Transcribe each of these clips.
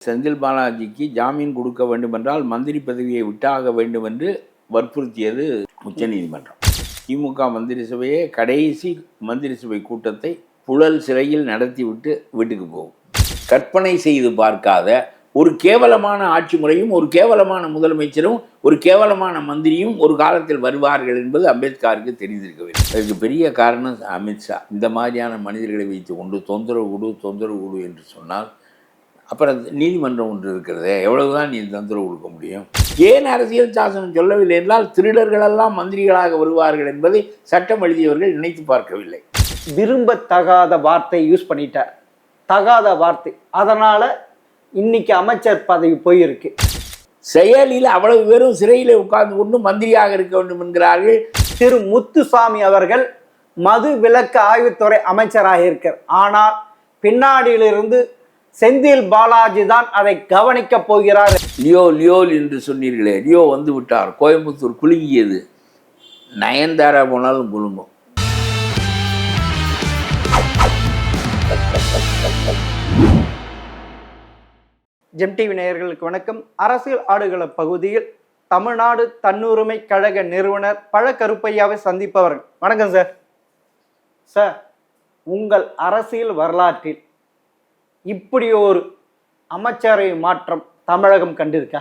செந்தில் பாலாஜிக்கு ஜாமீன் கொடுக்க வேண்டுமென்றால் மந்திரி பதவியை விட்டாக வேண்டும் என்று வற்புறுத்தியது உச்சநீதிமன்றம். திமுக மந்திரி சபையே கடைசி மந்திரி சபை கூட்டத்தை புழல் சிறையில் நடத்திவிட்டு வீட்டுக்கு போகும். கற்பனை செய்து பார்க்காத ஒரு கேவலமான ஆட்சி முறையும் ஒரு கேவலமான முதலமைச்சரும் ஒரு கேவலமான மந்திரியும் ஒரு காலத்தில் வருவார்கள் என்பது அம்பேத்கருக்கு தெரிந்திருக்கவில்லை. அதுக்கு பெரிய காரணம் அமித்ஷா. இந்த மாதிரியான மனிதர்களை வைத்து கொண்டு தொந்தரவு கொடு என்று சொன்னால் அப்புறம் நீதிமன்றம் ஒன்று இருக்கிறதே, எவ்வளவுதான் நீ தொந்தரவு கொடுக்க முடியும்? ஏன் அரசியல் சாசனம் சொல்லவில்லை என்றால் திருடர்களெல்லாம் மந்திரிகளாக வருவார்கள் என்பதை சட்டம் எழுதியவர்கள் நினைத்து பார்க்கவில்லை. விரும்பத்தகாத வார்த்தை யூஸ் பண்ணிட்டார், தகாத வார்த்தை. அதனால இன்னைக்கு அமைச்சர் பதவி போயிருக்கு. செயலில் அவ்வளவு பேரும் சிறையில் உட்கார்ந்து கொண்டு மந்திரியாக இருக்க வேண்டும் என்கிறார்கள். திரு முத்துசாமி அவர்கள் மது விலக்கு ஆய்வுத்துறை அமைச்சராக இருக்கிறார். ஆனால் பின்னாடியிலிருந்து செந்தில் பாலாஜி தான் அதை கவனிக்க போகிறார். லியோ என்று சொன்னீர்களே, லியோ வந்து விட்டார். கோயம்புத்தூர் குலுங்கியது. நயன்தாரா போனாலும் குலுங்கும். ஜெம் டிவி நேயர்களுக்கு வணக்கம். அரசியல் ஆடுகள பகுதியில் தமிழ்நாடு தன்னுரிமை கழக நிறுவனர் பழ கருப்பையாவை சந்திப்பவர்கள். வணக்கம் சார். சார், உங்கள் அரசியல் வரலாற்றில் இப்படி ஒரு அமைச்சரவை மாற்றம் தமிழகம் கண்டிருக்கா?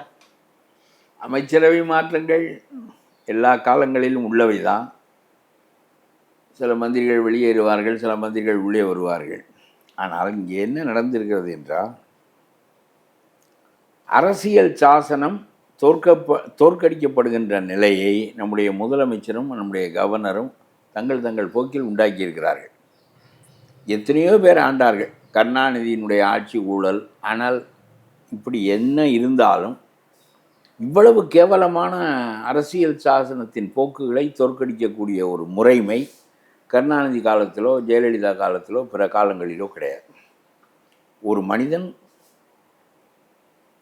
அமைச்சரவை மாற்றங்கள் எல்லா காலங்களிலும் உள்ளவைதான். சில மந்திரிகள் வெளியேறுவார்கள், சில மந்திரிகள் உள்ளே வருவார்கள். ஆனால் இங்கே என்ன நடந்திருக்கிறது என்றால், அரசியல் சாசனம் தோற்கடிக்கப்படுகின்ற நிலையை நம்முடைய முதலமைச்சரும் நம்முடைய கவர்னரும் தங்கள் போக்கில் உண்டாக்கியிருக்கிறார்கள். எத்தனையோ பேர் ஆண்டார்கள். கருணாநிதியினுடைய ஆட்சி ஊழல். ஆனால் இப்படி என்ன இருந்தாலும் இவ்வளவு கேவலமான அரசியல் சாசனத்தின் போக்குகளை தோற்கடிக்கக்கூடிய ஒரு முறைமை கருணாநிதி காலத்திலோ ஜெயலலிதா காலத்திலோ பிற காலங்களிலோ கிடையாது. ஒரு மனிதன்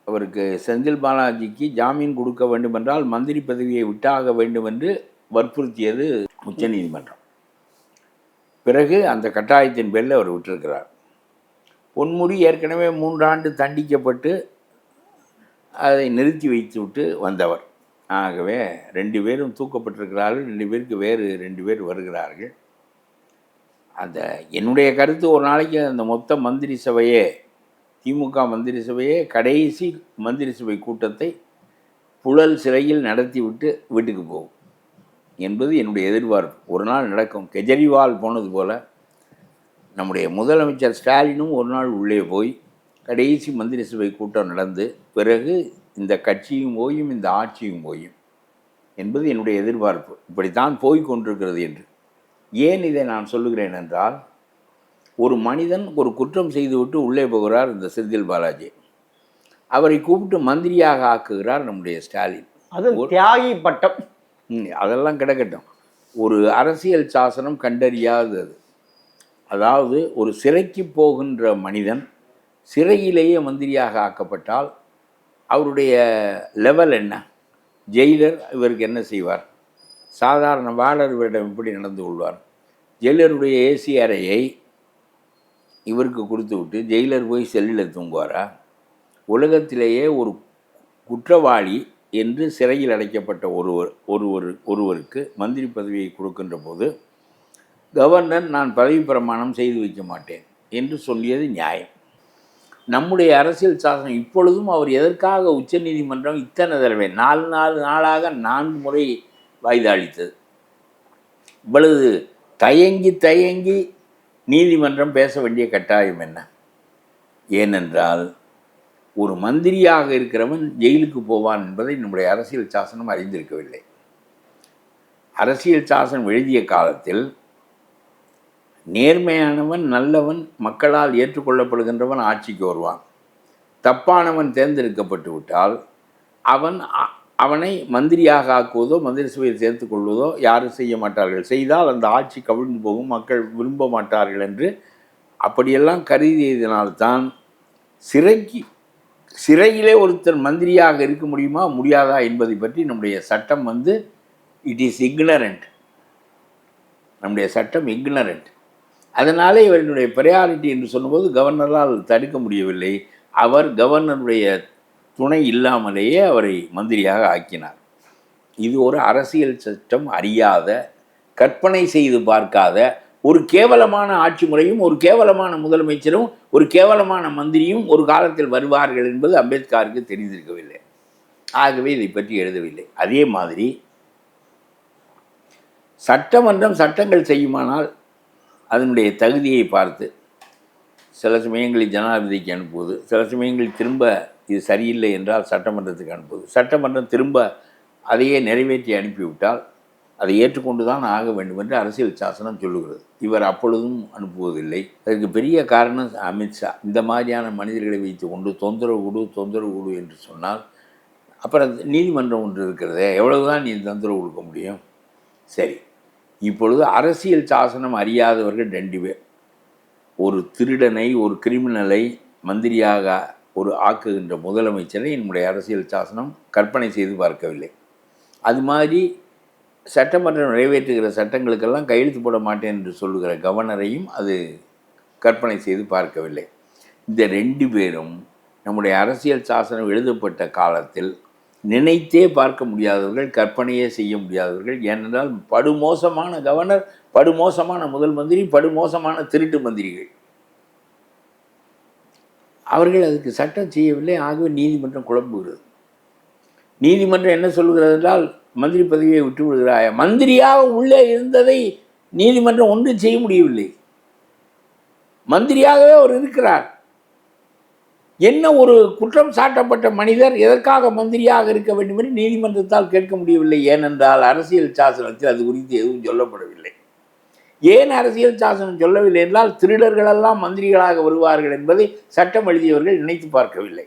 அவருக்கு செந்தில் பாலாஜிக்கு ஜாமீன் கொடுக்க வேண்டுமென்றால் மந்திரி பதவியை விட்டாக வேண்டும் என்று வற்புறுத்தியது உச்சநீதிமன்றம். பிறகு அந்த கட்டாயத்தின் பேரில் அவர் விட்டிருக்கிறார். பொன்முடி ஏற்கனவே 3 ஆண்டு தண்டிக்கப்பட்டு அதை நிறுத்தி வைத்து விட்டு வந்தவர். ஆகவே 2 பேரும் தூக்கப்பட்டிருக்கிறார்கள். 2 பேருக்கு வேறு 2 பேர் வருகிறார்கள். அந்த என்னுடைய கருத்து, ஒரு நாளைக்கு அந்த மொத்த மந்திரி சபையே, திமுக மந்திரி சபையே கடைசி மந்திரி சபை கூட்டத்தை புழல் சிறையில் நடத்திவிட்டு வீட்டுக்கு போகும் என்பது என்னுடைய எதிர்பார்ப்பு. ஒரு நாள் நடக்கும். கெஜ்ரிவால் போனது போல் நம்முடைய முதலமைச்சர் ஸ்டாலினும் ஒரு நாள் உள்ளே போய் கடைசி மந்திரி சபை கூட்டம் நடந்து பிறகு இந்த கட்சியும் ஓயும் இந்த ஆட்சியும் ஓயும் என்பது என்னுடைய எதிர்பார்ப்பு. இப்படித்தான் போய் கொண்டிருக்கிறது என்று. ஏன் இதை நான் சொல்லுகிறேன் என்றால், ஒரு மனிதன் ஒரு குற்றம் செய்துவிட்டு உள்ளே போகிறார் இந்த செந்தில் பாலாஜி. அவரை கூப்பிட்டு மந்திரியாக ஆக்குகிறார் நம்முடைய ஸ்டாலின். அது தியாகி பட்டம். அதெல்லாம் கிடக்கட்டும். ஒரு அரசியல் சாசனம் கண்டறியாதது. அதாவது ஒரு சிறைக்கு போகின்ற மனிதன் சிறையிலேயே மந்திரியாக ஆக்கப்பட்டால் அவருடைய லெவல் என்ன? ஜெயிலர் இவருக்கு என்ன செய்வார்? சாதாரண வார்டரிடம் எப்படி நடந்து கொள்வார்? ஜெயிலருடைய ஏசி அறையை இவருக்கு கொடுத்து விட்டு ஜெயிலர் போய் செல்லில் தூங்குவாரா? உலகத்திலேயே ஒரு குற்றவாளி என்று சிறையில் அடைக்கப்பட்ட ஒருவருக்கு மந்திரி பதவியை கொடுக்கின்ற போது கவர்னர் நான் பதவி பிரமாணம் செய்து வைக்க மாட்டேன் என்று சொல்லியது நியாயம். நம்முடைய அரசியல் சாசனம் இப்பொழுதும் அவர் எதற்காக உச்சநீதிமன்றம் இத்தனை தடவை 4 நாளாக 4 முறை வாய்தா அளித்தது? இவ்வளவு தயங்கி நீதிமன்றம் பேச வேண்டிய கட்டாயம் என்ன? ஏனென்றால் ஒரு மந்திரியாக இருக்கிறவன் ஜெயிலுக்கு போவான் என்பதை நம்முடைய அரசியல் சாசனம் அறிந்திருக்கவில்லை. அரசியல் சாசனம் எழுதிய காலத்தில் நேர்மையானவன், நல்லவன், மக்களால் ஏற்றுக்கொள்ளப்படுகின்றவன் ஆட்சிக்கு வருவான். தப்பானவன் தேர்ந்தெடுக்கப்பட்டு விட்டால் அவனை மந்திரியாக ஆக்குவதோ மந்திரி சபையில் சேர்த்து கொள்வதோ யாரும் செய்ய மாட்டார்கள். செய்தால் அந்த ஆட்சி கவிழ்ந்து போகும், மக்கள் விரும்ப மாட்டார்கள் என்று அப்படியெல்லாம் கருதியதினால்தான் சிறையிலே ஒருத்தர் மந்திரியாக இருக்க முடியுமா முடியாதா என்பதை பற்றி நம்முடைய சட்டம் இட் இஸ் இக்னரண்ட். நம்முடைய சட்டம் இக்னரண்ட். அதனாலே இவர்களுடைய ப்ரையாரிட்டி என்று சொல்லும்போது கவர்னரால் தடுக்க முடியவில்லை. அவர் கவர்னருடைய துணை இல்லாமலேயே அவரை மந்திரியாக ஆக்கினார். இது ஒரு அரசியல் சட்டம் அறியாத, கற்பனை செய்து பார்க்காத ஒரு கேவலமான ஆட்சி முறையும், ஒரு கேவலமான முதலமைச்சரும், ஒரு கேவலமான மந்திரியும் ஒரு காலத்தில் வருவார்கள் என்பது அம்பேத்கருக்கு தெரிந்திருக்கவில்லை. ஆகவே இதை பற்றி எழுதவில்லை. அதே மாதிரி சட்டமன்றம் சட்டங்கள் செய்யுமானால் அதனுடைய தகுதியை பார்த்து சில சமயங்களில் ஜனாதிபதிக்கு அனுப்புவது, சில சமயங்களில் திரும்ப இது சரியில்லை என்றால் சட்டமன்றத்துக்கு அனுப்புவது, சட்டமன்றம் திரும்ப அதையே நிறைவேற்றி அனுப்பிவிட்டால் அதை ஏற்றுக்கொண்டு தான் ஆக வேண்டும் என்று அரசியல் சாசனம் சொல்லுகிறது. இவர் அப்பொழுதும் அனுப்புவதில்லை. அதற்கு பெரிய காரணம் அமித்ஷா. இந்த மாதிரியான மனிதர்களை வைத்து கொண்டு தொந்தரவு கொடு என்று சொன்னால் அப்புறம் நீதிமன்றம் ஒன்று இருக்கிறதே, எவ்வளவுதான் நீ தொந்தரவு கொடுக்க முடியும்? சரி, இப்பொழுது அரசியல் சாசனம் அறியாதவர்கள் 2 பேர். ஒரு திருடனை, ஒரு கிரிமினலை மந்திரியாக ஒரு ஆக்குகின்ற முதலமைச்சரை நம்முடைய அரசியல் சாசனம் கற்பனை செய்து பார்க்கவில்லை. அது மாதிரி சட்டமன்றம் நிறைவேற்றுகிற சட்டங்களுக்கெல்லாம் கையெழுத்து போட மாட்டேன் என்று சொல்லுகிற கவர்னரையும் அது கற்பனை செய்து பார்க்கவில்லை. இந்த 2 பேரும் நம்முடைய அரசியல் சாசனம் எழுதப்பட்ட காலத்தில் நினைத்தே பார்க்க முடியாதவர்கள், கற்பனையே செய்ய முடியாதவர்கள். ஏனென்றால் படுமோசமான கவர்னர், படுமோசமான முதல் மந்திரி, படுமோசமான திருட்டு மந்திரிகள். அவர்கள் அதுக்கு சட்டம் செய்யவில்லை. ஆகவே நீதிமன்றம் குழம்புகிறது. நீதிமன்றம் என்ன சொல்லுகிறது என்றால், மந்திரி பதவியை விட்டு விடுகிறாய். மந்திரியாக உள்ளே இருந்ததை நீதிமன்றம் ஒன்றும் செய்ய முடியவில்லை. மந்திரியாகவே அவர் இருக்கிறார். என்ன ஒரு குற்றம் சாட்டப்பட்ட மனிதர் எதற்காக மந்திரியாக இருக்க வேண்டும் என்று நீதிமன்றத்தால் கேட்க முடியவில்லை. ஏனென்றால் அரசியல் சாசனத்தில் அது குறித்து எதுவும் சொல்லப்படவில்லை. ஏன் அரசியல் சாசனம் சொல்லவில்லை என்றால், திருடர்களெல்லாம் மந்திரிகளாக வருவார்கள் என்பதை சட்டம் எழுதியவர்கள் நினைத்து பார்க்கவில்லை.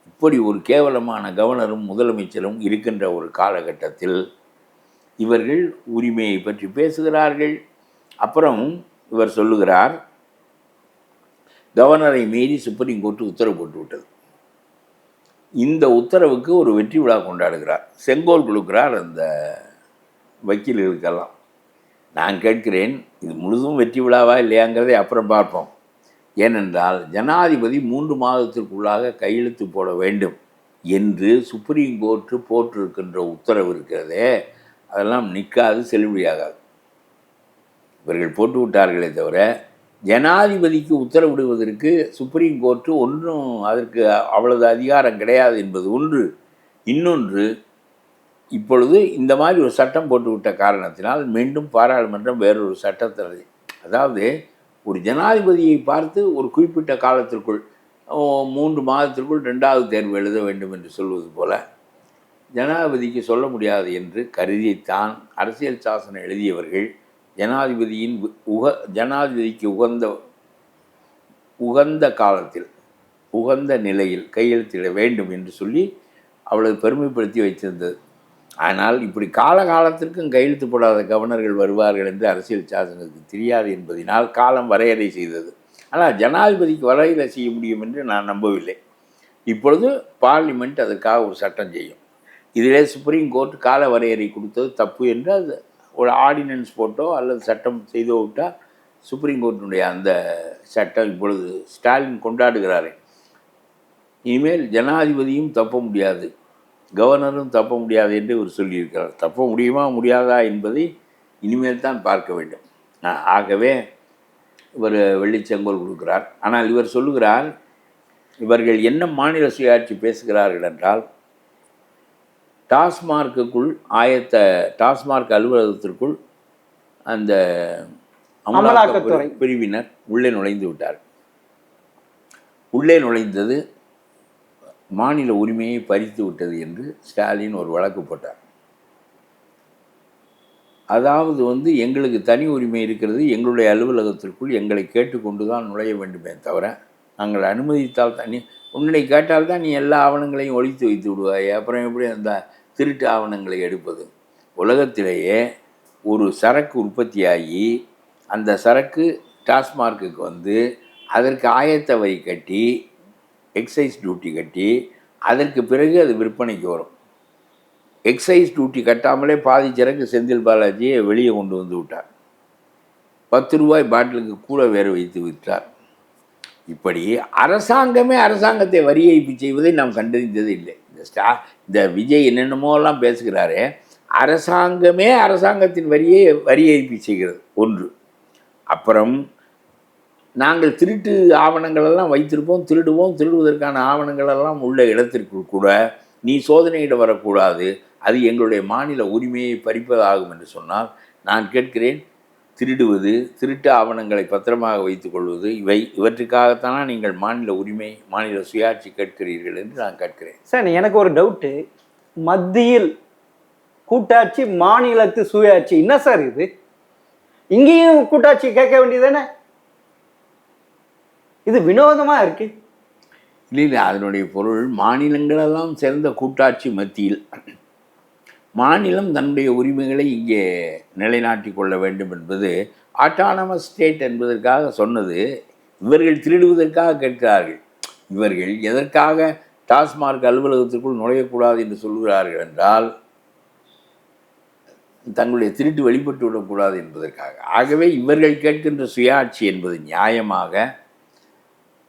இப்படி ஒரு கேவலமான கவர்னரும் முதலமைச்சரும் இருக்கின்ற ஒரு காலகட்டத்தில் இவர்கள் உரிமையை பற்றி பேசுகிறார்கள். அப்புறம் இவர் சொல்லுகிறார், கவர்னரை மீறி சுப்ரீம் கோர்ட்டு உத்தரவு போட்டு விட்டது. இந்த உத்தரவுக்கு ஒரு வெற்றி விழா கொண்டாடுகிறார், செங்கோல் கொடுக்கிறார் அந்த வக்கீல்களுக்கெல்லாம். நான் கேட்கிறேன், இது முழுதும் வெற்றி விழாவா இல்லையாங்கிறதை அப்புறம் பார்ப்போம். ஏனென்றால் ஜனாதிபதி 3 மாதத்திற்குள்ளாக கையெழுத்து போட வேண்டும் என்று சுப்ரீம் கோர்ட்டு போட்டிருக்கின்ற உத்தரவு இருக்கிறதே, அதெல்லாம் நிற்காது, செல்லுபடியாகாது. இவர்கள் போட்டு விட்டார்களே தவிர ஜனாதிபதிக்கு உத்தரவிடுவதற்கு சுப்ரீம் கோர்ட்டு ஒன்றும் அதற்கு அவ்வளவு அதிகாரம் கிடையாது என்பது ஒன்று. இன்னொன்று, இப்பொழுது இந்த மாதிரி ஒரு சட்டம் போட்டுவிட்ட காரணத்தினால் மீண்டும் பாராளுமன்றம் வேறொரு சட்டத்தை, அதாவது ஒரு ஜனாதிபதியை பார்த்து ஒரு குறிப்பிட்ட காலத்திற்குள் 3 மாதத்திற்குள் 2வது தேர்வு எழுத வேண்டும் என்று சொல்வது போல ஜனாதிபதிக்கு சொல்ல முடியாது என்று கருதித்தான் அரசியல் சாசனம் எழுதியவர்கள் ஜனாதிபதிக்கு உகந்த காலத்தில், உகந்த நிலையில் கையெழுத்திட வேண்டும் என்று சொல்லி அவ்வளவு பெருமைப்படுத்தி வைத்திருந்தது. ஆனால் இப்படி காலகாலத்திற்கும் கையெழுத்து போடாத கவர்னர்கள் வருவார்கள் என்று அரசியல் சாசனத்துக்கு தெரியாது என்பதனால் காலம் வரையறை செய்தது. ஆனால் ஜனாதிபதிக்கு வரையறை செய்ய முடியும் என்று நான் நம்பவில்லை. இப்பொழுது பார்லிமெண்ட் அதற்காக ஒரு சட்டம் செய்யும். இதிலே சுப்ரீம் கோர்ட் கால வரையறை கொடுத்தது தப்பு என்று அது ஒரு ஆர்டினன்ஸ் போட்டோ அல்லது சட்டம் செய்தோ விட்டால் சுப்ரீம் கோர்ட்டினுடைய அந்த சட்டம் இப்பொழுது ஸ்டாலின் கொண்டாடுகிறாரே, இனிமேல் ஜனாதிபதியும் தப்ப முடியாது, கவர்னரும் தப்ப முடியாது என்று இவர் சொல்லியிருக்கிறார். தப்ப முடியுமா முடியாதா என்பதை இனிமேல் தான் பார்க்க வேண்டும். ஆகவே இவர் வெள்ளிச்செங்கோல் கொடுக்கிறார். ஆனால் இவர் சொல்லுகிறார், இவர்கள் என்ன மாநில சுயாட்சி பேசுகிறார்கள் என்றால், டாஸ்மார்க்குள் டாஸ்மார்க் அலுவலகத்திற்குள் அந்த அமலாக்கத்துறை பிரிவினர் உள்ளே நுழைந்து விட்டார். உள்ளே நுழைந்தது மாநில உரிமையை பறித்து விட்டது என்று ஸ்டாலின் ஒரு வழக்கு போட்டார். அதாவது எங்களுக்கு தனி உரிமை இருக்கிறது, எங்களுடைய அலுவலகத்திற்குள் எங்களை கேட்டுக்கொண்டு தான் நுழைய வேண்டுமே தவிர நாங்கள் அனுமதித்தால் தனி உன்னை கேட்டால் தான் நீ எல்லா ஆவணங்களையும் ஒழித்து வைத்து விடுவாய், அப்புறம் எப்படி அந்த திருட்டு ஆவணங்களை எடுப்பது? உலகத்திலேயே ஒரு சரக்கு உற்பத்தியாகி அந்த சரக்கு டாஸ்மார்க்குக்கு அதற்கு ஆயத்த வரி கட்டி, எக்ஸைஸ் டியூட்டி கட்டி, அதற்கு பிறகு அது விற்பனைக்கு வரும். எக்ஸைஸ் டியூட்டி கட்டாமலே பாதி சரக்கு செந்தில் பாலாஜியை வெளியே கொண்டு வந்து விட்டார். 10 ரூபாய் பாட்டிலுக்கு கூட வேறு வைத்து விட்டார். இப்படி அரசாங்கமே அரசாங்கத்தை வரி ஏய்ப்பு செய்வதை நாம் கண்டறிந்தது இல்லை. இந்த விஜய் என்னென்னமோலாம் பேசுகிறாரே, அரசாங்கமே அரசாங்கத்தின் வரி ஏய்ப்பு செய்கிறது ஒன்று. அப்புறம் நாங்கள் திருட்டு ஆவணங்களெல்லாம் வைத்திருப்போம், திருடுவதற்கான ஆவணங்களெல்லாம் உள்ள இடத்திற்குள் கூட நீ சோதனையிட வரக்கூடாது, அது எங்களுடைய மாநில உரிமையை பறிப்பதாகும் என்று சொன்னால் நான் கேட்கிறேன், திருடுவது, திருட்டு ஆவணங்களை பத்திரமாக வைத்துக்கொள்வது, இவற்றுக்காகத்தானா நீங்கள் மாநில உரிமை, மாநில சுயாட்சி கேட்கிறீர்கள் என்று நான் கேட்கிறேன். சார் எனக்கு ஒரு டவுட்டு, மத்தியில் கூட்டாட்சி, மாநிலத்து சுயாட்சி, என்ன சார் இது? இங்கேயும் கூட்டாட்சி கேட்க வேண்டியதானே? இது வினோதமாக இருக்கு. இல்லை, அதனுடைய பொருள் மாநிலங்களெல்லாம் சேர்ந்த கூட்டாட்சி மத்தியில் மாநிலம் தன்னுடைய உரிமைகளை இங்கே நிலைநாட்டி கொள்ள வேண்டும் என்பது ஆட்டானமஸ் ஸ்டேட் என்பதற்காக சொன்னது. இவர்கள் திருடுவதற்காக கேட்கிறார்கள். இவர்கள் எதற்காக டாஸ்மார்க் அலுவலகத்திற்குள் நுழையக்கூடாது என்று சொல்கிறார்கள் என்றால், தங்களுடைய திருட்டு வெளிப்பட்டு விடக்கூடாது என்பதற்காக. ஆகவே இவர்கள் கேட்கின்ற சுயாட்சி என்பது நியாயமாக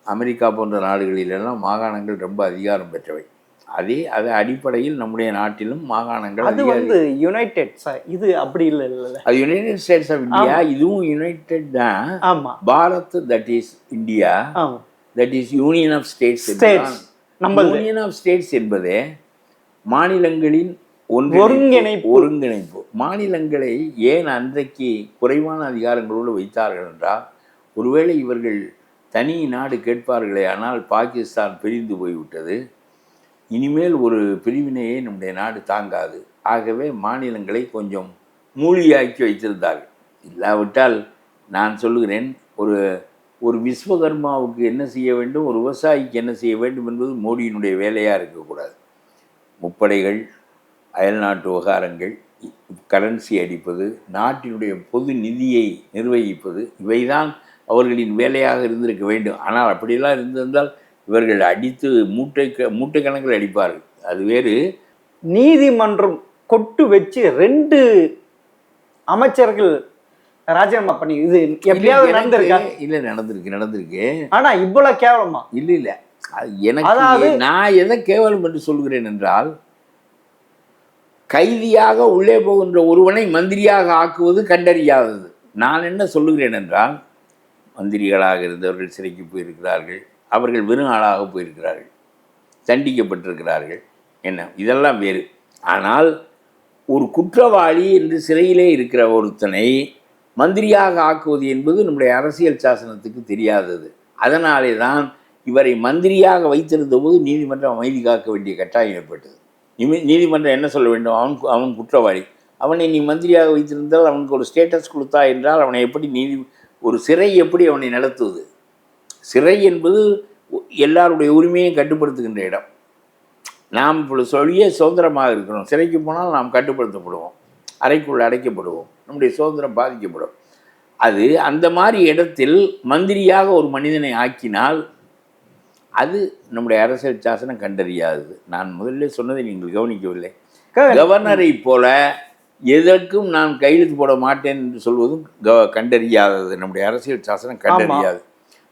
அமெரிக்கா போன்ற நாடுகளிலெல்லாம் மாகாணங்கள் ரொம்ப அதிகாரம் பெற்றவை. அது அடிப்படையில் நம்முடைய நாட்டிலும் மாகாணங்கள், அது வந்து யுனைடெட், இது அப்படி இல்லை, அது யுனைடெட் ஸ்டேட்ஸ் ஆஃப் இந்தியா. இதுவும் யுனைடெட் தான். ஆமாம், Bharat that is India, that is union of states. Union of states என்பதே மாநிலங்களின் ஒருங்கிணைப்பு. மாநிலங்களை ஏன் அன்றைக்கு குறைவான அதிகாரங்களோடு வைத்தார்கள் என்றால், ஒருவேளை இவர்கள் தனி நாடு கேட்பார்களே, ஆனால் பாகிஸ்தான் பிரிந்து போய்விட்டது, இனிமேல் ஒரு பிரிவினையை நம்முடைய நாடு தாங்காது. ஆகவே மாநிலங்களை கொஞ்சம் மூழ்கியாக்கி வைத்திருந்தார்கள். இல்லாவிட்டால் நான் சொல்லுகிறேன், ஒரு விஸ்வகர்மாவுக்கு என்ன செய்ய வேண்டும், ஒரு விவசாயிக்கு என்ன செய்ய வேண்டும் என்பது மோடியினுடைய வேலையாக இருக்கக்கூடாது. முப்படைகள், அயல்நாட்டு விவகாரங்கள், கரன்சி அடிப்பது, நாட்டினுடைய பொது நிதியை நிர்வகிப்பது, இவைதான் அவர்களின் வேலையாக இருந்திருக்க வேண்டும். ஆனால் அப்படியெல்லாம் இருந்திருந்தால் இவர்கள் அடித்து மூட்டை கணக்கில் அடிப்பார்கள். அது வேறு. நீதிமன்றம் கொட்டு வச்சு 2 அமைச்சர்கள் ராஜினாமா பண்ணி, இது எப்படியாவது நடந்திருக்கா? இல்லை, நடந்திருக்கு. ஆனா இவ்வளவு கேவலமா? இல்லை, எனக்கு நான் எதை கேவலம் என்று சொல்கிறேன் என்றால், கைதியாக உள்ளே போகின்ற ஒருவனை மந்திரியாக ஆக்குவது கண்டறியாதது. நான் என்ன சொல்லுகிறேன் என்றால், மந்திரிகளாக இருந்தவர்கள் சிறைக்கு போயிருக்கிறார்கள், அவர்கள் வெறும் ஆளாக போயிருக்கிறார்கள், தண்டிக்கப்பட்டிருக்கிறார்கள், என்ன இதெல்லாம் வேறு. ஆனால் ஒரு குற்றவாளி என்று சிறையிலே இருக்கிற ஒருத்தனை மந்திரியாக ஆக்குவது என்பது நம்முடைய அரசியல் சாசனத்துக்கு தெரியாதது. அதனாலே தான் இவரை மந்திரியாக வைத்திருந்த போது நீதிமன்றம் அமைதி காக்க வேண்டிய கட்டாயம் ஏற்பட்டது. நீதிமன்றம் என்ன சொல்ல வேண்டும், அவன் குற்றவாளி, அவனை நீ மந்திரியாக வைத்திருந்தால் அவனுக்கு ஒரு ஸ்டேட்டஸ் கொடுத்தா என்றால் அவனை எப்படி ஒரு சிறை எப்படி அவனை நடத்துவது? சிறை என்பது எல்லாருடைய உரிமையும் கட்டுப்படுத்துகின்ற இடம். நாம் இப்பொழுது சுதந்திரமாக இருக்கிறோம், சிறைக்கு போனால் நாம் கட்டுப்படுத்தப்படுவோம், அறைக்குள் அடைக்கப்படுவோம், நம்முடைய சுதந்திரம் பாதிக்கப்படும். அது அந்த மாதிரி இடத்தில் மந்திரியாக ஒரு மனிதனை ஆக்கினால் அது நம்முடைய அரசியல் சாசனம் கண்டறியாதது. நான் முதல்ல சொன்னதை நீங்கள் கவனிக்கவில்லை. கவர்னரை போல எதற்கும் நான் கையெழுத்து போட மாட்டேன் என்று சொல்வதும் கண்டறியாதது. நம்முடைய அரசியல் சாசனம் கண்டறியாது.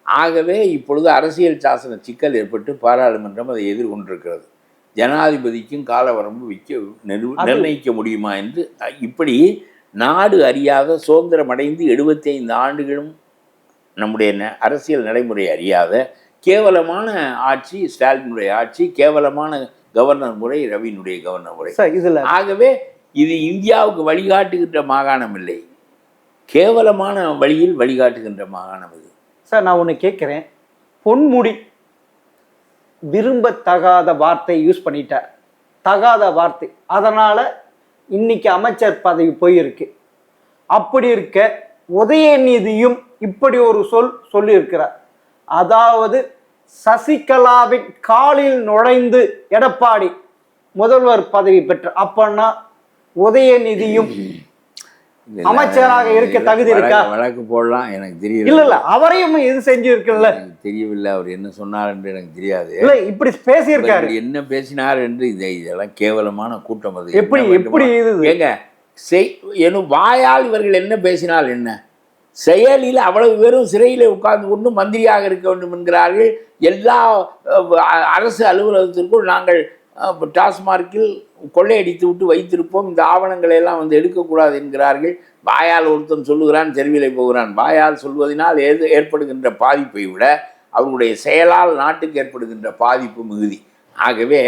ஆகவே இப்பொழுது அரசியல் சாசன சிக்கல் ஏற்பட்டு பாராளுமன்றம் அதை எதிர்கொண்டிருக்கிறது. ஜனாதிபதிக்கும் காலவரம்பு நிர்ணயிக்க முடியுமா என்று. இப்படி நாடு அறியாத, சுதந்திரம் அடைந்து 75 ஆண்டுகளும் நம்முடைய அரசியல் நடைமுறை அறியாத கேவலமான ஆட்சி ஸ்டாலினுடைய ஆட்சி, கேவலமான கவர்னர் முறை ரவியினுடைய கவர்னர் முறை. ஆகவே இது இந்தியாவுக்கு வழிகாட்டுகின்ற மாகாணம் இல்லை, கேவலமான வழியில் வழிகாட்டுகின்ற மாகாணம் இது. சார், நான் ஒன்று கேட்குறேன். பொன்முடி விரும்பத்தகாத வார்த்தை யூஸ் பண்ணிட்டார், தகாத வார்த்தை, அதனால் இன்னைக்கு அமைச்சர் பதவி போயிருக்கு. அப்படி இருக்க உதயநிதியும் இப்படி ஒரு சொல்லியிருக்கிறார். அதாவது சசிகலாவின் காலில் நுழைந்து எடப்பாடி முதல்வர் பதவி பெற்ற, அப்பன்னா உதயநிதியும் அமைச்சராக இருக்க தகுதி இருக்கா? வழக்கு போடலாம், எனக்கு தெரியல. இல்ல அவரையும் இது செஞ்சு இருக்குல்ல, தெரியவில்லை. அவர் என்ன சொன்னார் என்று எனக்கு தெரியாது. இல்ல இப்படி பேசியிருக்காரு, என்ன பேசினார் என்று. இதெல்லாம் கேவலமான கூட்டம். அது எப்படி இது ஏங்க எனும் வாயால் இவர்கள் என்ன பேசினால் என்ன? செயலில் அவ்வளவு பேரும் சிறையில் உட்கார்ந்து கொண்டு மந்திரியாக இருக்க வேண்டும் என்கிறார்கள். எல்லா அரசு அலுவலகத்திற்குள் நாங்கள் டாஸ்மார்க்கில் கொள்ளையடித்து விட்டு வைத்திருப்போம், இந்த ஆவணங்களை எல்லாம் வந்து எடுக்கக்கூடாது என்கிறார்கள். வாயால் ஒருத்தன் சொல்லுகிறான், தெருவிலை போகிறான். வாயால் சொல்வதனால் ஏற்படுகின்ற பாதிப்பை விட அவர்களுடைய செயலால் நாட்டுக்கு ஏற்படுகின்ற பாதிப்பு மிகுதி. ஆகவே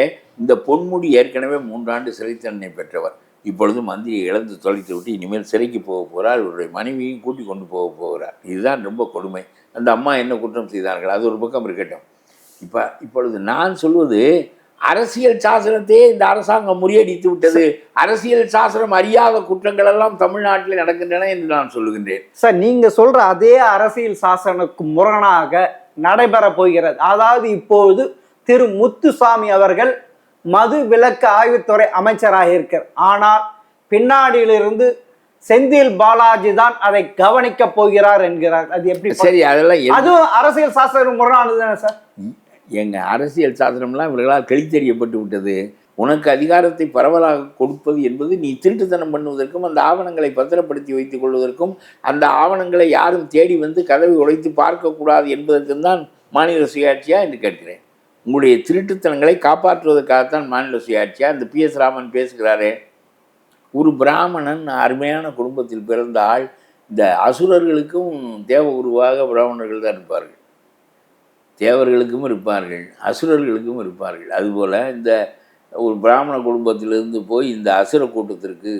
இந்த பொன்முடி ஏற்கனவே 3 ஆண்டு சிறை தண்டனை பெற்றவர். இப்பொழுது மந்திரியை இழந்து தொலைத்து விட்டு இனிமேல் சிறைக்கு போக போகிறார். அவருடைய மனைவியையும் கூட்டி கொண்டு போகிறார். இதுதான் ரொம்ப கொடுமை. அந்த அம்மா என்ன குற்றம் செய்தார்கள் அது ஒரு பக்கம் இருக்கட்டும். இப்பொழுது நான் சொல்வது, அரசியல் சாசனத்தையே இந்த அரசாங்கம் முறியடித்து விட்டது. அரசியல் சாசனம் அறியாத குற்றங்கள் எல்லாம் தமிழ்நாட்டில் நடக்கின்றன என்று நான் சொல்லுகின்றேன். சார், நீங்க சொல்ற அதே அரசியல் சாசனுக்கு முரணாக நடைபெற போகிறது. அதாவது இப்போது திரு முத்துசாமி அவர்கள் மது விலக்கு ஆய்வுத்துறை அமைச்சராக இருக்கிறார். ஆனால் பின்னாடியிலிருந்து செந்தில் பாலாஜி தான் அதை கவனிக்க போகிறார் என்கிறார். அது எப்படி? சரி, அதெல்லாம் அதுவும் அரசியல் சாசனம் முரணானது தானே சார்? எங்க அரசியல் சாசனம்லாம் இவர்களால் கிழித்தெறியப்பட்டு விட்டது. உனக்கு அதிகாரத்தை பரவலாக கொடுப்பது என்பது நீ திருட்டுத்தனம் பண்ணுவதற்கும் அந்த ஆவணங்களை பத்திரப்படுத்தி வைத்துக் கொள்வதற்கும் அந்த ஆவணங்களை யாரும் தேடி வந்து கதவை உடைத்து பார்க்கக்கூடாது என்பதற்கும் தான் மாநில சுயாட்சியா என்று கேட்கிறேன். உங்களுடைய திருட்டுத்தனங்களை காப்பாற்றுவதற்காகத்தான் மாநில சுயாட்சியா? இந்த PS ராமன் பேசுகிறாரே, ஒரு பிராமணன் அருமையான குடும்பத்தில் பிறந்த ஆள். இந்த அசுரர்களுக்கும் தேவ உருவாக பிராமணர்கள் தான் இருப்பார்கள், தேவர்களுக்கும் இருப்பார்கள், அசுரர்களுக்கும் இருப்பார்கள். அதுபோல் இந்த ஒரு பிராமண குடும்பத்திலிருந்து போய் இந்த அசுர கூட்டத்திற்கு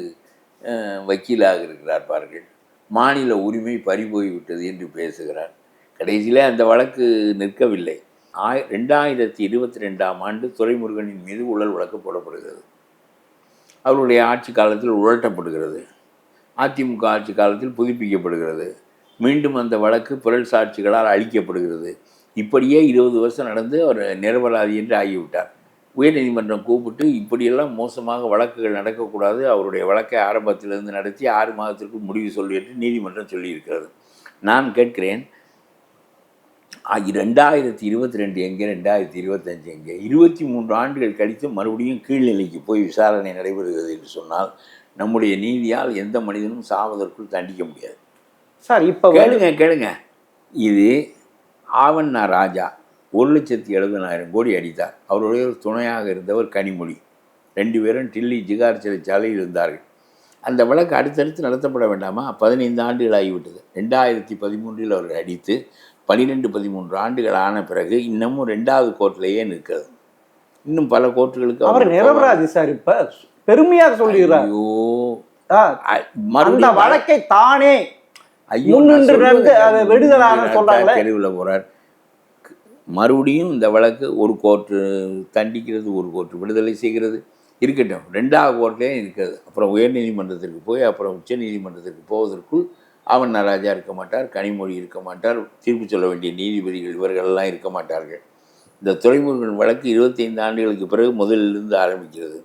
வக்கீலாக இருக்கிறார்கள். மாநில உரிமை பறிபோய்விட்டது என்று பேசுகிறார். கடைசியிலே அந்த வழக்கு நிற்கவில்லை. 2022ஆம் ஆண்டு துரைமுருகனின் மீது ஊழல் வழக்கு போடப்படுகிறது. அவருடைய ஆட்சி காலத்தில் உழட்டப்படுகிறது. அதிமுக ஆட்சி காலத்தில் புதுப்பிக்கப்படுகிறது. மீண்டும் அந்த வழக்கு புரள் சாட்சிகளால் அழிக்கப்படுகிறது. இப்படியே 20 வருஷம் நடந்து அவர் நிரபராதி என்று ஆகிவிட்டார். உயர்நீதிமன்றம் கூப்பிட்டு இப்படியெல்லாம் மோசமாக வழக்குகள் நடக்கக்கூடாது, அவருடைய வழக்கை ஆரம்பத்திலிருந்து நடத்தி 6 மாதத்திற்கு முடிவு சொல்லி என்று நீதிமன்றம் சொல்லியிருக்கிறது. நான் கேட்கிறேன், 2022 எங்கே, 2025 எங்கே? 23 ஆண்டுகள் கழித்து மறுபடியும் கீழ்நிலைக்கு போய் விசாரணை நடைபெறுகிறது என்று சொன்னால் நம்முடைய நீதியால் எந்த மனிதனும் சாவதற்குள் தண்டிக்க முடியாது சார். இப்போ கேளுங்க, இது ஆவண்ணா ராஜா 1,70,70,000 கோடி அடித்தார். அவருடைய துணையாக இருந்தவர் கனிமொழி. 2 பேரும் டில்லி ஜிகார் சிறைச்சாலையில் இருந்தார்கள். அந்த வழக்கு அடுத்தடுத்து நடத்தப்பட வேண்டாமா? 15 ஆண்டுகள் ஆகிவிட்டது. 2013 அவர்கள் அடித்து 12-13 ஆண்டுகள் ஆன பிறகு இன்னமும் 2வது கோர்ட்லேயே நிற்கிறது. இன்னும் பல கோர்ட்டுகளுக்கு அவர் நிரபராதி சார். இப்ப பெருமையாக சொல்லுகிறார். ஐயோ, அந்த வழக்கை தானே தெருவில் போறார். மறுபடியும் இந்த வழக்கு ஒரு கோர்ட்டு தண்டிக்கிறது, ஒரு கோர்ட்டு விடுதலை செய்கிறது. இருக்கட்டும், 2வது கோர்ட்லேயே இருக்கிறது. அப்புறம் உயர்நீதிமன்றத்திற்கு போய் அப்புறம் உச்ச நீதிமன்றத்திற்கு போவதற்குள் ஆவண்ணா ராஜா இருக்க மாட்டார், கனிமொழி இருக்க மாட்டார், தீர்ப்பு சொல்ல வேண்டிய நீதிபதிகள் இவர்களெல்லாம் இருக்க மாட்டார்கள். இந்த துரைமுருகன் வழக்கு 25 ஆண்டுகளுக்கு பிறகு முதலிலிருந்து ஆரம்பிக்கிறது.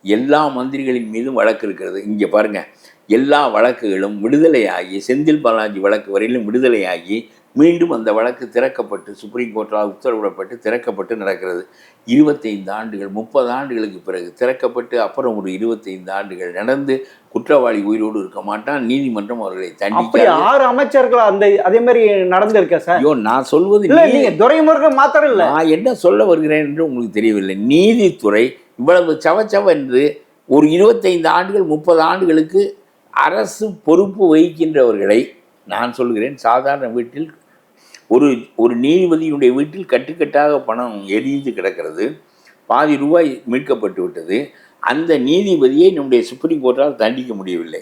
எல்லா மந்திரிகளின் மீதும் வழக்கு இருக்கிறது. இங்கே பாருங்கள், எல்லா வழக்குகளும் விடுதலையாகி, செந்தில் பாலாஜி வழக்கு வரையிலும் விடுதலையாகி மீண்டும் அந்த வழக்கு திறக்கப்பட்டு சுப்ரீம் கோர்ட்டால் உத்தரவிடப்பட்டு திறக்கப்பட்டு நடக்கிறது. 25 ஆண்டுகள் 30 ஆண்டுகளுக்கு பிறகு திறக்கப்பட்டு அப்புறம் ஒரு 25 ஆண்டுகள் நடந்து குற்றவாளி உயிரோடு இருக்க மாட்டான். நீதிமன்றம் அவர்களை தண்டிக்க 6 அமைச்சர்கள் அதே மாதிரி நடந்திருக்க சார். ஐயோ, நான் சொல்வது துரைமுருகன் மாத்திரம் இல்லை, நான் என்ன சொல்ல வருகிறேன் என்று உங்களுக்கு தெரியவில்லை. நீதித்துறை இவ்வளவு சவச்சவென்று ஒரு 25 ஆண்டுகள் 30 ஆண்டுகளுக்கு அரசு பொறுப்பு வகிக்கின்றவர்களை நான் சொல்கிறேன், சாதாரண வீட்டில் ஒரு நீதிபதியினுடைய வீட்டில் கட்டுக்கட்டாக பணம் எரிந்து கிடக்கிறது, பாதி ரூபாய் மீட்கப்பட்டு விட்டது. அந்த நீதிபதியை நம்முடைய சுப்ரீம் கோர்ட்டால் தண்டிக்க முடியவில்லை,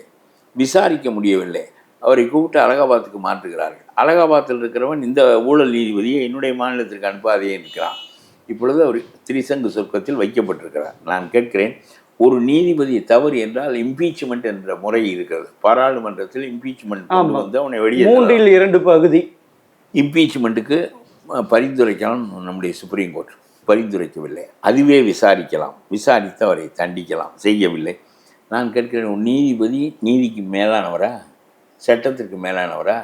விசாரிக்க முடியவில்லை. அவரை கூப்பிட்டு அலகாபாத்துக்கு மாற்றுகிறார்கள். அலகாபாத்தில் இருக்கிறவன் இந்த ஊழல் நீதிபதியை என்னுடைய மாநிலத்திற்கு அனுப்பாதே இருக்கிறான். இப்பொழுது அவர் திரிசங்கு சொர்க்கத்தில் வைக்கப்பட்டிருக்கிறார். நான் கேட்கிறேன், ஒரு நீதிபதி தவறு என்றால் இம்பீச்மெண்ட் என்ற முறை இருக்கிறது. பாராளுமன்றத்தில் இம்பீச்மெண்ட் வந்து அவனை வெளியே 3/2 பகுதி இம்பீச்மெண்ட்டுக்கு பரிந்துரைக்கலாம். நம்முடைய சுப்ரீம் கோர்ட் பரிந்துரைக்கவில்லை, அதுவே விசாரிக்கலாம், விசாரித்து அவரை தண்டிக்கலாம், செய்யவில்லை. நான் கேட்கிறேன், ஒரு நீதிபதி நீதிக்கு மேலானவரா, சட்டத்திற்கு மேலானவரா?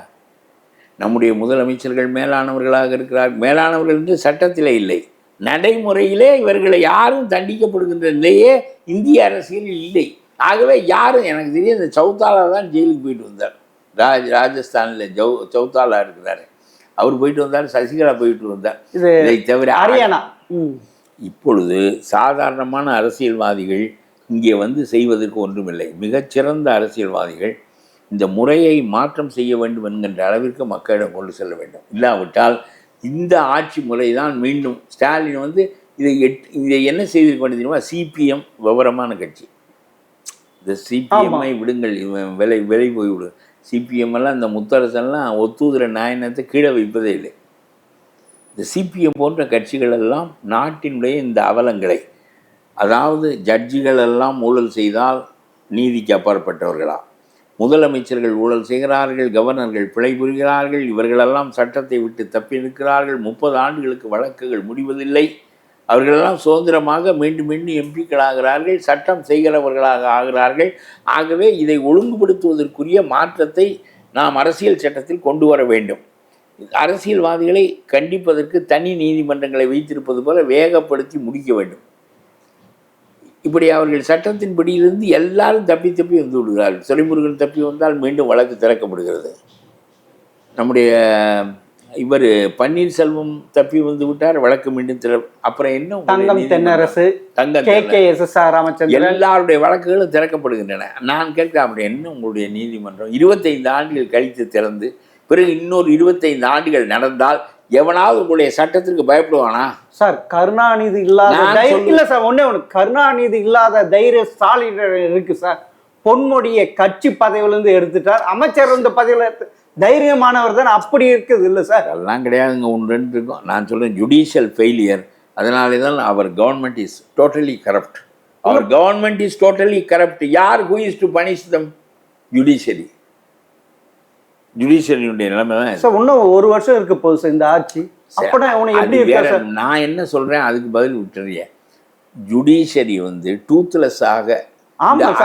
நம்முடைய முதலமைச்சர்கள் மேலானவர்களாக இருக்கிறார். மேலானவர்கள் என்று சட்டத்திலே இல்லை, நடைமுறையிலே இவர்களை யாரும் தண்டிக்கப்படுகின்ற நிலையே இந்திய அரசியலில் இல்லை. ஆகவே யாரும், எனக்கு தெரியும், இந்த சவுத்தாலா தான் ஜெயிலுக்கு போயிட்டு வந்தார். ராஜஸ்தானில் சௌத்தாலா இருக்கிறாரு, அவர் போயிட்டு வந்தார், சசிகலா போயிட்டு வந்தார். இது இதை தவிர ஹரியானா. இப்பொழுது சாதாரணமான அரசியல்வாதிகள் இங்கே வந்து செய்வதற்கு ஒன்றுமில்லை. மிகச்சிறந்த அரசியல்வாதிகள் இந்த முறையை மாற்றம் செய்ய வேண்டும் என்கின்ற அளவிற்கு மக்களிடம் கொண்டு செல்ல வேண்டும். இல்லாவிட்டால் இந்த ஆட்சி முறை தான் மீண்டும் ஸ்டாலின் வந்து இதை என்ன செய்திருக்க வேண்டியது தெரியுமா? சிபிஎம் விவரமான கட்சி. இந்த சிபிஎம்ஐ விடுங்கள், விலை போய்விடும். சிபிஎம் எல்லாம் இந்த முத்தரசெல்லாம் ஒத்துதுற நாயனத்தை கீழே வைப்பதே இல்லை. இந்த சிபிஎம் போன்ற கட்சிகள் எல்லாம் நாட்டினுடைய இந்த அவலங்களை, அதாவது ஜட்ஜிகள் எல்லாம் ஊழல் செய்தால் நீதிக்கு அப்பாற்பட்டவர்களா, முதலமைச்சர்கள் ஊழல் செய்கிறார்கள், கவர்னர்கள் பிழை புரிகிறார்கள், இவர்களெல்லாம் சட்டத்தை விட்டு தப்பி நிற்கிறார்கள், 30 ஆண்டுகளுக்கு வழக்குகள் முடிவதில்லை, அவர்களெல்லாம் சுதந்திரமாக மீண்டும் மீண்டும் எம்பிக்களாகிறார்கள், சட்டம் செய்கிறவர்களாக ஆகிறார்கள். ஆகவே இதை ஒழுங்குபடுத்துவதற்குரிய மாற்றத்தை நாம் அரசியல் சட்டத்தில் கொண்டு வர வேண்டும். அரசியல்வாதிகளை கண்டிப்பதற்கு தனி நீதிமன்றங்களை வைத்திருப்பது போல வேகப்படுத்தி முடிக்க வேண்டும். இப்படி அவர்கள் சட்டத்தின்படியிலிருந்து எல்லாரும் தப்பி வந்து விடுகிறார்கள். துரைமுருகன் தப்பி வந்தால் மீண்டும் வழக்கு திறக்கப்படுகிறது. நம்முடைய இவர் பன்னீர்செல்வம் தப்பி வந்து விட்டார், வழக்கு மீண்டும் அப்புறம் என்ன, தங்கம் தென்னரசு, எல்லாருடைய வழக்குகளும் திறக்கப்படுகின்றன. நான் கேட்கிறேன், அப்படி என்ன உங்களுடைய நீதிமன்றம் 25 ஆண்டுகள் கழித்து திறந்து பிறகு இன்னொரு 25 ஆண்டுகள் நடந்தால் எவனாவது உங்களுடைய சட்டத்திற்கு பயப்படுவானா? சார் கருணாநிதி இல்லாத இல்ல சார், ஒண்ணு கருணாநிதி இல்லாத தைரியம் ஸ்டாலின் இருக்கு சார். பொன்முடியை கட்சி பதவியிலிருந்து எடுத்துட்டார், அமைச்சர் இந்த பதவியில தைரியமானவர் தான். அப்படி இருக்குது இல்லை சார்? அதெல்லாம் கிடையாதுங்க. 1-2 இருக்கும். நான் சொல்றேன் ஜுடிஷியல் ஃபெயிலியர். அதனாலே தான் அவர் கவர்மெண்ட் இஸ் டோட்டலி கரப்ட். அவர் கவர்மெண்ட் இஸ் டோட்டலி கரப்ட். யார் who is to punish them? Judiciary. ஜுடிஷியரியுடைய நிலைமை தான் சார். இன்னும் 1 வருஷம் இருக்க போகுது சார் இந்த ஆட்சி. நான் என்ன சொல்றேன், அதுக்கு பதில் விட்டுறேன். ஜுடிஷியரி வந்து டூத்லெஸ்ஸாக,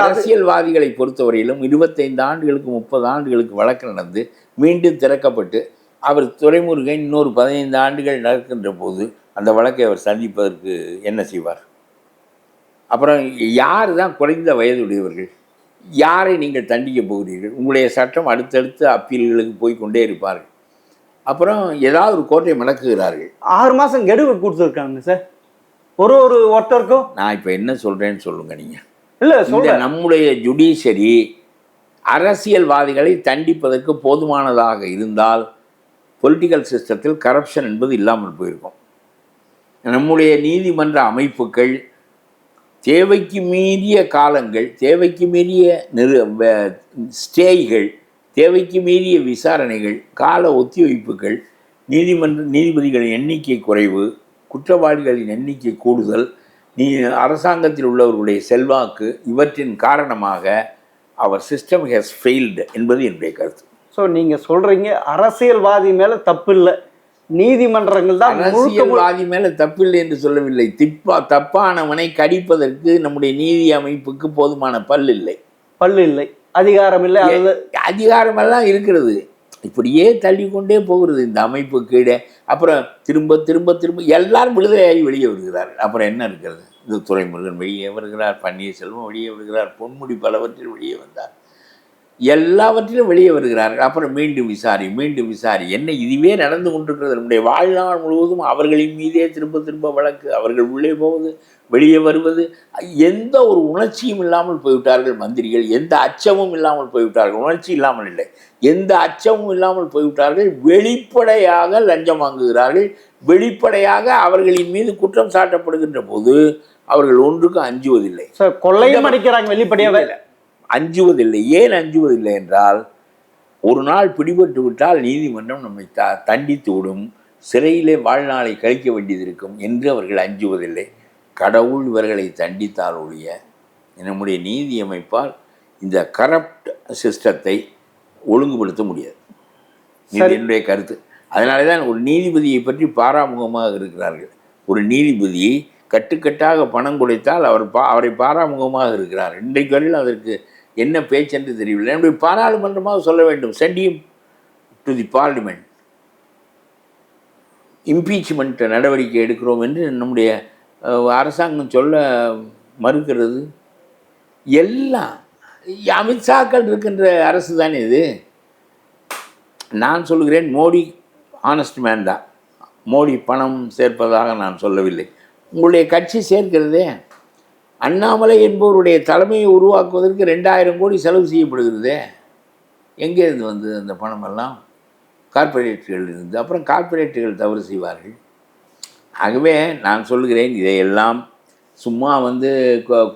அரசியல்வாதிகளை பொறுத்தவரையிலும் 25 ஆண்டுகளுக்கு 30 ஆண்டுகளுக்கு வழக்கு நடந்து மீண்டும் திறக்கப்பட்டு அவர் துரைமுருகன் இன்னொரு 15 ஆண்டுகள் நடக்கின்ற போது அந்த வழக்கை அவர் சந்திப்பதற்கு என்ன செய்வார்? அப்புறம் யார் தான் குறைந்த வயதுடையவர்கள்? யாரை நீங்கள் தண்டிக்க போகிறீர்கள்? உங்களுடைய சட்டம் அடுத்தடுத்து அப்பீல்களுக்கு போய் கொண்டே இருப்பார்கள். அப்புறம் ஏதாவது ஒரு கோர்ட்டை மடக்குகிறார்கள். 6 மாதம் கெடுவு கொடுத்துருக்காங்க சார் ஒருத்தருக்கும். நான் இப்போ என்ன சொல்கிறேன்னு சொல்லுங்க நீங்கள். இல்லை இந்த நம்முடைய ஜுடிஷியரி அரசியல்வாதிகளை தண்டிப்பதற்கு போதுமானதாக இருந்தால் பொலிட்டிக்கல் சிஸ்டத்தில் கரப்ஷன் என்பது இல்லாமல் போயிருக்கும். நம்முடைய நீதிமன்ற அமைப்புகள் தேவைக்கு மீறிய காலங்கள், தேவைக்கு மீறிய ஸ்டேய்கள், தேவைக்கு மீறிய விசாரணைகள், கால ஒத்திவைப்புகள், நீதிபதிகளின் எண்ணிக்கை குறைவு, குற்றவாளிகளின் எண்ணிக்கை கூடுதல், அரசாங்கத்தில் உள்ளவர்களுடைய செல்வாக்கு, இவற்றின் காரணமாக அவர் சிஸ்டம் ஹேஸ் ஃபெயில்டு என்பது என்னுடைய கருத்து. ஸோ நீங்கள் சொல்கிறீங்க அரசியல்வாதி மேலே தப்பு இல்லை, நீதிமன்றங்கள் தான். அரசியல்வாதி மேலே தப்பில்லை என்று சொல்லவில்லை. தப்பானவனை கடிப்பதற்கு நம்முடைய நீதி அமைப்புக்கு போதுமான பல் இல்லை, அதிகாரம் இல்லை. அதிகாரமெல்லாம் இருக்கிறது, இப்படியே தள்ளிக்கொண்டே போகிறது இந்த அமைப்பு கீழே. அப்புறம் திரும்ப திரும்ப திரும்ப எல்லாரும் விடுதலையாகி வெளியே வருகிறார்கள். அப்புறம் என்ன இருக்கிறது? இந்த துரைமுருகன் வெளியே வருகிறார், பன்னீர்செல்வம் வெளியே வருகிறார், பொன்முடி பலவற்றில் வெளியே வந்தார், எல்லாவற்றிலும் வெளியே வருகிறார்கள். அப்புறம் மீண்டும் விசாரி என்ன இதுவே நடந்து கொண்டிருக்கிறது. நம்முடைய வாழ்நாள் முழுவதும் அவர்களின் மீதே திரும்ப திரும்ப வழக்கு, அவர்கள் உள்ளே போவது வெளியே வருவது, எந்த ஒரு உணர்ச்சியும் இல்லாமல் போய்விட்டார்கள் மந்திரிகள், எந்த அச்சமும் இல்லாமல் போய்விட்டார்கள். உணர்ச்சி இல்லாமல் இல்லை, எந்த அச்சமும் இல்லாமல் போய்விட்டார்கள். வெளிப்படையாக லஞ்சம் வாங்குகிறார்கள், வெளிப்படையாக அவர்களின் மீது குற்றம் சாட்டப்படுகின்ற போது அவர்கள் ஒன்றுக்கும் அஞ்சுவதில்லை. கொள்ளையும் அடிக்கிறாங்க, வெளிப்படையாக அஞ்சுவதில்லை. ஏன் அஞ்சுவதில்லை என்றால், ஒரு நாள் பிடிபட்டு விட்டால் நீதிமன்றம் நம்மை தண்டித்து விடும், சிறையிலே வாழ்நாளை கழிக்க வேண்டியது இருக்கும் என்று அவர்கள் அஞ்சுவதில்லை. கடவுள் இவர்களை தண்டித்தால் ஒழிய நம்முடைய நீதி அமைப்பால் இந்த கரப்ட் சிஸ்டத்தை ஒழுங்குபடுத்த முடியாது. இது என்னுடைய கருத்து. அதனால தான் ஒரு நீதிபதியை பற்றி பாராமுகமாக இருக்கிறார்கள். ஒரு நீதிபதி கட்டுக்கட்டாக பணம் கொடுத்தால் அவரை பாராமுகமாக இருக்கிறார். இன்றைக்கு வரையில் அதற்கு என்ன பேச்சென்று தெரியவில்லை. நம்முடைய பாராளுமன்றமாக சொல்ல வேண்டும், send him to the parliament, impeachment நடவடிக்கை எடுக்கிறோம் என்று நம்முடைய அரசாங்கம் சொல்ல மறுக்கிறது. எல்லாம் அமித்ஷாக்கள் இருக்கின்ற அரசு தானே இது. நான் சொல்லுகிறேன், மோடி ஆனஸ்ட் மேன் தான். மோடி பணம் சேர்ப்பதாக நான் சொல்லவில்லை. உங்களுடைய கட்சி சேர்க்கிறதே. அண்ணாமலை என்பவருடைய தலைமையை உருவாக்குவதற்கு 2000 கோடி செலவு செய்யப்படுகிறதே. எங்கே இருந்து வந்து அந்த பணமெல்லாம்? கார்ப்பரேட்டுகள் இருந்து. அப்புறம் கார்ப்பரேட்டுகள் தவறு செய்வார்கள். ஆகவே நான் சொல்லுகிறேன், இதையெல்லாம் சும்மா வந்து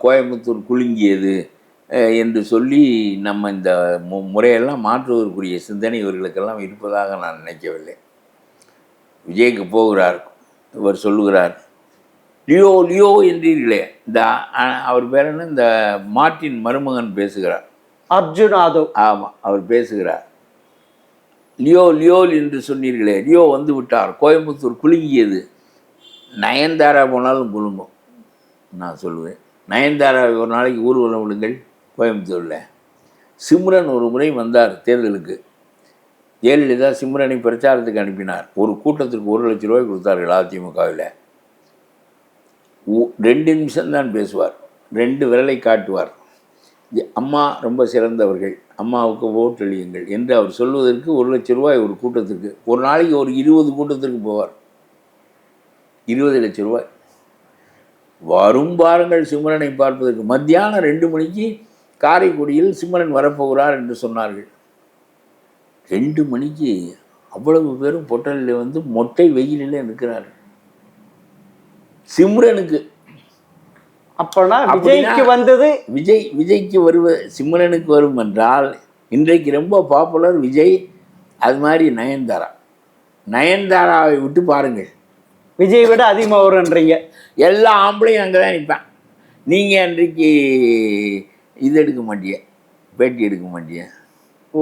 கோயம்புத்தூர் குலுங்கியது என்று சொல்லி நம்ம இந்த முறையெல்லாம் மாற்றுவதற்குரிய சிந்தனை இவர்களுக்கெல்லாம் இருப்பதாக நான் நினைக்கவில்லை. விஜய்க்கு போகிறார், இவர் சொல்லுகிறார், லியோ லியோ என்றீர்களே, இந்த அவர் பேர் என்ன, இந்த மார்ட்டின் மருமகன் பேசுகிறார், அர்ஜுன் யாதவ். ஆமாம், அவர் பேசுகிறார். லியோ லியோ என்று சொன்னீர்களே, லியோ வந்து விட்டார், கோயம்புத்தூர் குலுங்கியது. நயன்தாரா போனாலும் குலுங்கும். நான் சொல்லுவேன், நயன்தாரா ஒரு நாளைக்கு ஊர்வலம் விடுங்கள் கோயம்புத்தூரில். சிம்ரன் ஒரு முறை வந்தார் தேர்தலுக்கு. ஜெயலலிதா சிம்ரனை பிரச்சாரத்துக்கு அனுப்பினார். ஒரு கூட்டத்திற்கு 1 லட்சம் ரூபாய் கொடுத்தார்கள் அதிமுகவில். 2 நிமிஷம்தான் பேசுவார், 2 விரலை காட்டுவார். அம்மா ரொம்ப சிறந்தவர்கள், அம்மாவுக்கு ஓட்டளியுங்கள் என்று அவர் சொல்வதற்கு 1 லட்சம் ரூபாய் ஒரு கூட்டத்திற்கு. ஒரு நாளைக்கு ஒரு 20 கூட்டத்திற்கு போவார். 20 லட்சம் ரூபாய். வரும் பாருங்கள் சிம்ரனை பார்ப்பதற்கு. மத்தியானம் 2 மணிக்கு காரைக்குடியில் சிம்ரன் வரப்போகிறார் என்று சொன்னார்கள். 2 மணிக்கு அவ்வளவு பேரும் பொட்டலில் வந்து மொட்டை வெயிலில் நிற்கிறார்கள் சிம்ரனுக்கு. அப்பனா விஜய்க்கு வந்தது, விஜய்க்கு சிம்ரனுக்கு வரும் என்றால் இன்றைக்கு ரொம்ப பாப்புலர் விஜய். அது மாதிரி நயன்தாராவை விட்டு பாருங்கள், விஜய் விட அதிகமாக வரும்ன்றீங்க. எல்லா ஆம்பளையும் அங்கே தான் நிற்பான். நீங்கள் அன்றைக்கு இது எடுக்க மாட்டிய, பேட்டி எடுக்க மாட்டிய. ஓ,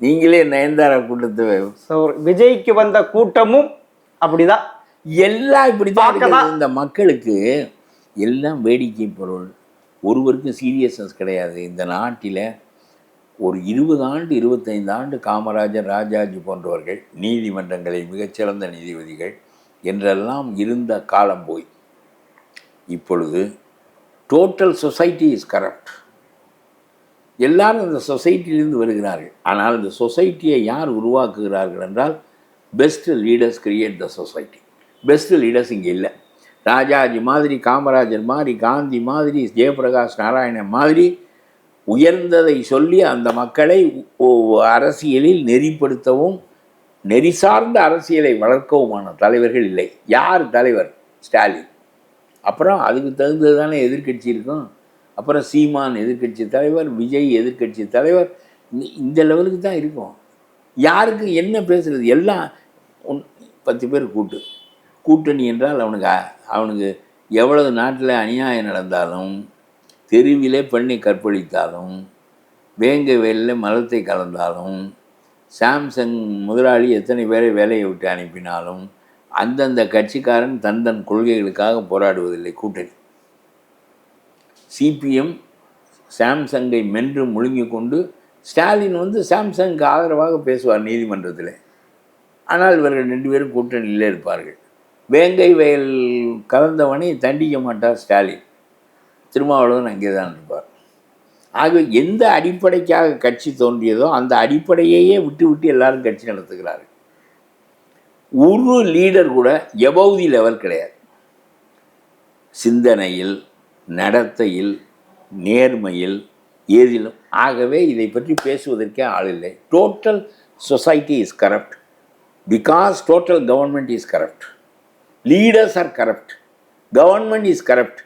நீங்களே நயன்தாரா கூட்டத்தை. விஜய்க்கு வந்த கூட்டமும் அப்படிதான், எல்லாம் இப்படி தான். இந்த மக்களுக்கு எல்லாம் வேடிக்கை பொருள், ஒருவருக்கும் சீரியஸ்னஸ் கிடையாது. இந்த நாட்டில் ஒரு 20 ஆண்டு 25 ஆண்டு காமராஜர், ராஜாஜி போன்றவர்கள் நீதிமன்றங்களில் மிகச்சிறந்த நீதிபதிகள் என்றெல்லாம் இருந்த காலம் போய் இப்பொழுது டோட்டல் சொசைட்டி இஸ் கரப்ட். எல்லாரும் இந்த சொசைட்டியிலிருந்து வருகிறார்கள். ஆனால் இந்த சொசைட்டியை யார் உருவாக்குகிறார்கள் என்றால் best leaders create the society. Best leaders இங்கே இல்லை. ராஜாஜி மாதிரி, காமராஜர் மாதிரி, காந்தி மாதிரி, ஜெயபிரகாஷ் நாராயணன் மாதிரி உயர்ந்ததை சொல்லி அந்த மக்களை அரசியலில் நெறிப்படுத்தவும் நெறி சார்ந்த அரசியலை வளர்க்கவுமான தலைவர்கள் இல்லை. யார் தலைவர்? ஸ்டாலின். அப்புறம் அதுக்கு தகுந்தது தானே எதிர்கட்சி இருக்கும். அப்புறம் சீமான் எதிர்கட்சி தலைவர், விஜய் எதிர்கட்சி தலைவர். இந்த லெவலுக்கு தான் இருக்கும். யாருக்கு என்ன பேசுகிறது? எல்லாம் 10 பேர் கூட்டணி என்றால் அவனுக்கு எவ்வளவு நாட்டில் அநியாயம் நடந்தாலும், தெருவிலே பெண்ணை கற்பழித்தாலும், வேங்க வேலில் மலத்தை கலந்தாலும், சாம்சங் முதலாளி எத்தனை பேரை வேலையை விட்டு அனுப்பினாலும் அந்தந்த கட்சிக்காரன் தன் கொள்கைகளுக்காக போராடுவதில்லை. கூட்டணி சிபிஎம் சாம்சங்கை மென்று முழுங்கி கொண்டு, ஸ்டாலின் வந்து சாம்சங்க்கு ஆதரவாக பேசுவார் நீதிமன்றத்தில். ஆனால் இவர்கள் 2 பேரும் கூட்டணியிலே இருப்பார்கள். வேங்கை வயல் கலந்தவனை தண்டிக்க மாட்டார் ஸ்டாலின். திருமாவளவன் அங்கே தான் இருப்பார். ஆக எந்த அடிப்படைக்காக கட்சி தோன்றியதோ அந்த அடிப்படையையே விட்டு எல்லாரும் கட்சி நடத்துகிறார்கள். ஒரு லீடர் கூட எபவ் தி லெவல் கிடையாது. சிந்தனையில், நடத்தையில், நேர்மையில், ஏதிலும். ஆகவே இதை பற்றி பேசுவதற்கே ஆள் இல்லை. Total society is corrupt because total government is corrupt. Leaders are corrupt. Government is corrupt.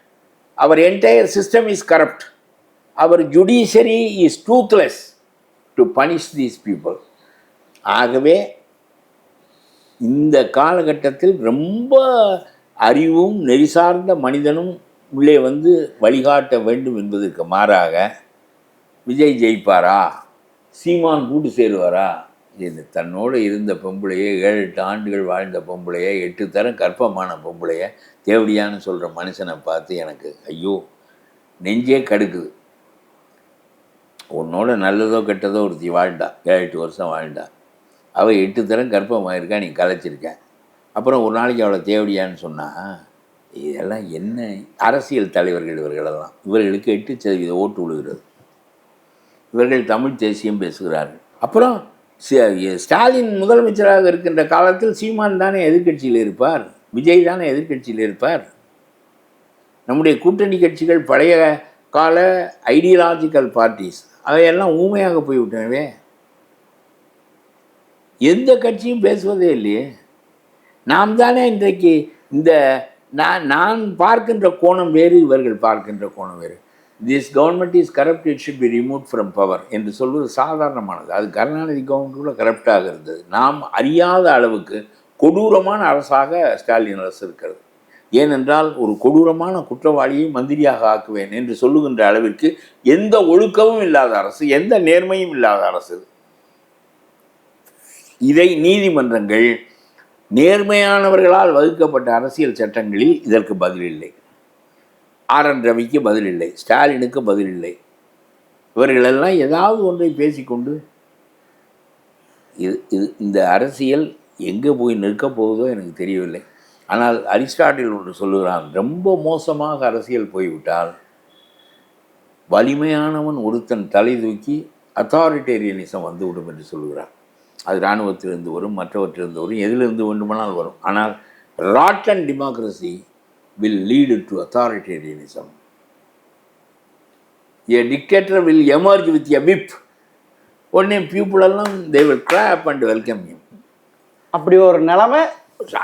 Our entire system is corrupt. Our judiciary is toothless to punish these people. ஆகவே இந்த காலகட்டத்தில் ரொம்ப அறிவும் நெறிசார்ந்த மனிதனும் உள்ளே வந்து வழிகாட்ட வேண்டும் என்பதற்கு மாறாக விஜய் ஜெயிப்பாரா, சீமான் கூட்டு சேருவாரா, இது தன்னோடு இருந்த பொம்பளையை 7-8 ஆண்டுகள் வாழ்ந்த பொம்பளையை 8 தரம் கற்பமான பொம்பளையை தேவடியான்னு சொல்கிற மனுஷனை பார்த்து எனக்கு ஐயோ நெஞ்சே கடுக்குது. உன்னோட நல்லதோ கெட்டதோ ஒருத்தி வாழ்ந்தா, 7-8 வருஷம் வாழ்ந்தா. அவள் 8 தரம் கற்பமாயிருக்கா, நீ கலைச்சிருக்க. அப்புறம் ஒரு நாளைக்கு அவளை தேவடியான்னு சொன்னால் இதெல்லாம் என்ன? அரசியல் தலைவர்கள் இவர்களெல்லாம். இவர்களுக்கு 8% ஓட்டு விழுகிறது. இவர்கள் தமிழ் தேசியம் பேசுகிறார்கள். அப்புறம் ஸ்டாலின் முதலமைச்சராக இருக்கின்ற காலத்தில் சீமான் தானே எதிர்க்கட்சியில் இருப்பார், விஜய் தானே எதிர்க்கட்சியில் இருப்பார். நம்முடைய கூட்டணி கட்சிகள் பழைய கால ஐடியாலஜிக்கல் பார்ட்டிஸ் அவையெல்லாம் ஊமையாக போய்விட்டனவே. எந்த கட்சியும் பேசுவதே இல்லையே. நாம் தானே இன்றைக்கு இந்த நான் பார்க்கின்ற கோணம் வேறு, இவர்கள் பார்க்கின்ற கோணம் வேறு. This government is corrupt, it should be remove from power என்று சொல்வது சாதாரணமானது. அது கருணாநிதி கவர்மெண்ட் கூட கரப்டாக இருந்தது. நாம் அறியாத அளவுக்கு கொடூரமான அரசாக ஸ்டாலின் அரசு இருக்கிறது. ஏனென்றால் ஒரு கொடூரமான குற்றவாளியை மந்திரியாக ஆக்குவேன் என்று சொல்லுகின்ற அளவிற்கு எந்த ஒழுக்கமும் இல்லாத அரசு, எந்த நேர்மையும் இல்லாத அரசு. இதை நீதிமன்றங்கள் நேர்மையானவர்களால் வகுக்கப்பட்ட அரசியல் சட்டங்களில் இதற்கு பதில் இல்லை. RN ரவிக்கு பதில் இல்லை, ஸ்டாலினுக்கு பதில் இல்லை. இவர்களெல்லாம் ஏதாவது ஒன்றை பேசிக்கொண்டு இந்த அரசியல் எங்கே போய் நிற்கப் போகுதோ எனக்கு தெரியவில்லை. ஆனால் அரிஸ்டாட்டில் ஒன்று சொல்லுகிறான், ரொம்ப மோசமாக அரசியல் போய்விட்டால் வலிமையானவன் ஒருத்தன் தலை தூக்கி அத்தாரிட்டேரியனிசம் வந்துவிடும் என்று சொல்லுகிறான். அது இராணுவத்திலிருந்து வரும், மற்றவற்றிலிருந்து வரும், எதிலிருந்து வேண்டுமானால் வரும். ஆனால் rotten democracy will lead to authoritarianism. A dictator will emerge with a whip. உடனே people எல்லாம் they will clap and welcome him. அப்படி ஒரு நிலைமை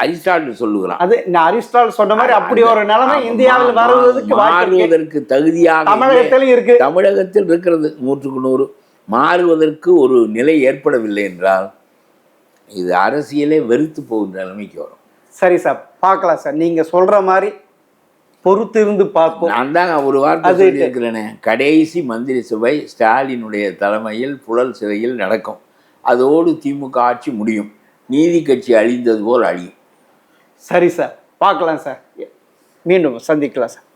அரிஸ்டாட்டில் சொல்லுகிறான். அது அரிஸ்டாட்டில் சொன்ன மாதிரி அப்படி ஒரு நிலைமை இந்தியாவில் மாறுவதற்கு தகுதியாக தமிழகத்தில் இருக்கு. தமிழகத்தில் இருக்கிறது 100%. மாறுவதற்கு ஒரு நிலை ஏற்படவில்லை என்றால் இது அரசியலே வெறுத்து போகின்ற நிலைமைக்கு வரும். சரி சார், பார்க்கலாம் சார். நீங்க சொல்ற மாதிரி பொறுத்திருந்து பார்ப்போம். நான் தான் ஒரு வார்த்தை சொல்லியிருக்கிறேனே, கடைசி மந்திரி சபை ஸ்டாலினுடைய தலைமையில் புழல் சிறையில் நடக்கும். அதோடு திமுக ஆட்சி முடியும். நீதி கட்சி அழிந்தது போல் அழியும். சரி சார், பார்க்கலாம் சார். மீண்டும் சந்திக்கலாம் சார்.